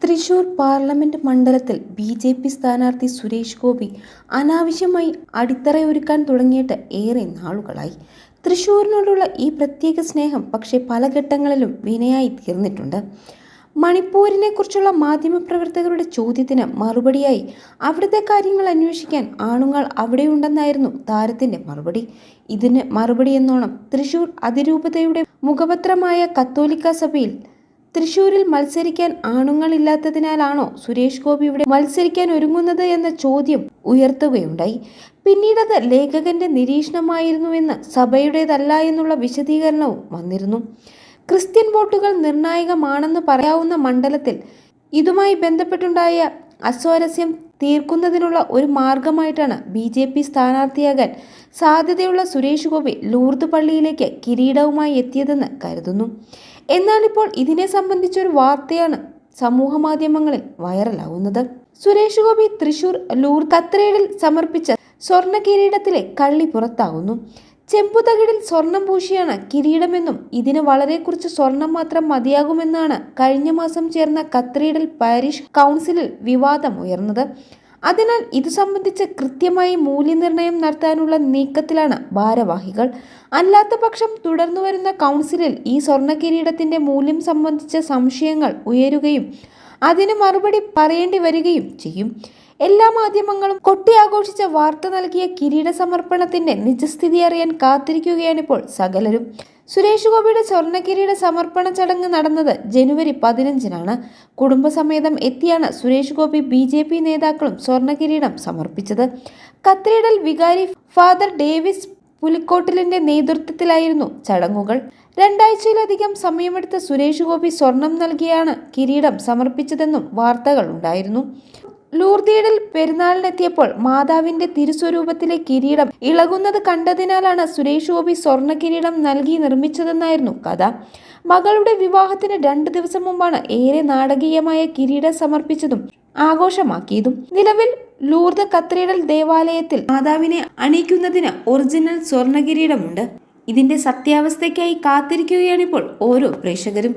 Thrissur parliament മണ്ഡലത്തിൽ BJP. സ്ഥാനാർത്ഥി സുരേഷ് ഗോപി അനാവശ്യമായി അടിത്തറയൊരുക്കാൻ തുടങ്ങിയിട്ട് ഏറെ നാളുകളായി. തൃശൂരിനോടുള്ള ഈ പ്രത്യേക സ്നേഹം പക്ഷേ പല ഘട്ടങ്ങളിലും വിനയായി തീർന്നിട്ടുണ്ട്. മണിപ്പൂരിനെക്കുറിച്ചുള്ള മാധ്യമപ്രവർത്തകരുടെ ചോദ്യത്തിന് മറുപടിയായി അവിടുത്തെ കാര്യങ്ങൾ അന്വേഷിക്കാൻ ആണുങ്ങൾ അവിടെയുണ്ടെന്നായിരുന്നു താരത്തിന്റെ മറുപടി. ഇതിന് മറുപടിയെന്നോണം തൃശൂർ അതിരൂപതയുടെ മുഖപത്രമായ കത്തോലിക്ക സഭയിൽ തൃശൂരിൽ മത്സരിക്കാൻ ആണുങ്ങളില്ലാത്തതിനാലാണോ സുരേഷ് ഗോപി ഇവിടെ മത്സരിക്കാൻ ഒരുങ്ങുന്നത് എന്ന ചോദ്യം ഉയർത്തുകയുണ്ടായി. പിന്നീടത് ലേഖകന്റെ നിരീക്ഷണമായിരുന്നുവെന്ന് സഭയുടേതല്ല എന്നുള്ള വിശദീകരണവും വന്നിരുന്നു. ക്രിസ്ത്യൻ വോട്ടുകൾ നിർണായകമാണെന്ന് പറയാവുന്ന മണ്ഡലത്തിൽ ഇതുമായി ബന്ധപ്പെട്ടുണ്ടായ അസ്വാരസ്യം തീർക്കുന്നതിനുള്ള ഒരു മാർഗമായിട്ടാണ് ബി.ജെ.പി. സ്ഥാനാർത്ഥിയാകാൻ സാധ്യതയുള്ള സുരേഷ് ഗോപി ലൂർദ് പള്ളിയിലേക്ക് കിരീടവുമായി എത്തിയതെന്ന് കരുതുന്നു. എന്നാൽ ഇപ്പോൾ ഇതിനെ സംബന്ധിച്ചൊരു വാർത്തയാണ് സമൂഹ മാധ്യമങ്ങളിൽ വൈറലാവുന്നത്. സുരേഷ് ഗോപി തൃശൂർ ലൂർദ് കത്തീഡ്രലിൽ സമർപ്പിച്ച സ്വർണ്ണ കിരീടത്തിലെ കള്ളി പുറത്താകുന്നു. ചെമ്പുതകിടിൽ സ്വർണം പൂശിയാണ് കിരീടമെന്നും ഇതിന് വളരെ കുറച്ച് സ്വർണം മാത്രം മതിയാകുമെന്നാണ് കഴിഞ്ഞ മാസം ചേർന്ന കത്തീഡ്രൽ പാരിഷ് കൗൺസിലിൽ വിവാദം ഉയർന്നത്. അതിനാൽ ഇത് സംബന്ധിച്ച് കൃത്യമായി മൂല്യനിർണ്ണയം നടത്താനുള്ള നീക്കത്തിലാണ് ഭാരവാഹികൾ. അല്ലാത്ത പക്ഷം തുടർന്നുവരുന്ന കൗൺസിലിൽ ഈ സ്വർണ്ണ കിരീടത്തിന്റെ മൂല്യം സംബന്ധിച്ച സംശയങ്ങൾ ഉയരുകയും അതിന് മറുപടി പറയേണ്ടി വരികയും ചെയ്യും. എല്ലാ മാധ്യമങ്ങളും കൊട്ടിയാഘോഷിച്ച വാർത്ത നൽകിയ കിരീട സമർപ്പണത്തിന്റെ നിജസ്ഥിതി അറിയാൻ കാത്തിരിക്കുകയാണിപ്പോൾ സകലരും. സുരേഷ് ഗോപിയുടെ സ്വർണ്ണ കിരീട സമർപ്പണ ചടങ്ങ് നടന്നത് ജനുവരി 15-നാണ്. കുടുംബസമേതം എത്തിയാണ് സുരേഷ് ഗോപി ബി.ജെ.പി. നേതാക്കളും സ്വർണ്ണ കിരീടം സമർപ്പിച്ചത്. കത്തീഡ്രൽ വികാരി ഫാദർ ഡേവിസ് പുലിക്കോട്ടിലിന്റെ നേതൃത്വത്തിലായിരുന്നു ചടങ്ങുകൾ. 2 ആഴ്ചയിലധികം സമയമെടുത്ത സുരേഷ് ഗോപി സ്വർണം നൽകിയാണ് കിരീടം സമർപ്പിച്ചതെന്നും വാർത്തകൾ ഉണ്ടായിരുന്നു. ലൂർദിയിൽ പെരുന്നാളിനെത്തിയപ്പോൾ മാതാവിന്റെ തിരുസ്വരൂപത്തിലെ കിരീടം ഇളകുന്നത് കണ്ടതിനാലാണ് സുരേഷ് ഗോപി സ്വർണ്ണ കിരീടം നൽകി നിർമ്മിച്ചതെന്നായിരുന്നു കഥ. മകളുടെ വിവാഹത്തിന് 2 ദിവസം മുമ്പാണ് ഏറെ നാടകീയമായ കിരീടം സമർപ്പിച്ചതും ആഘോഷമാക്കിയതും. നിലവിൽ ലൂർദ് കത്തീഡ്രൽ ദേവാലയത്തിൽ മാതാവിനെ അണിയിക്കുന്നതിന് ഒറിജിനൽ സ്വർണ്ണ കിരീടമുണ്ട്. ഇതിന്റെ സത്യാവസ്ഥയ്ക്കായി കാത്തിരിക്കുകയാണിപ്പോൾ ഓരോ പ്രേക്ഷകരും.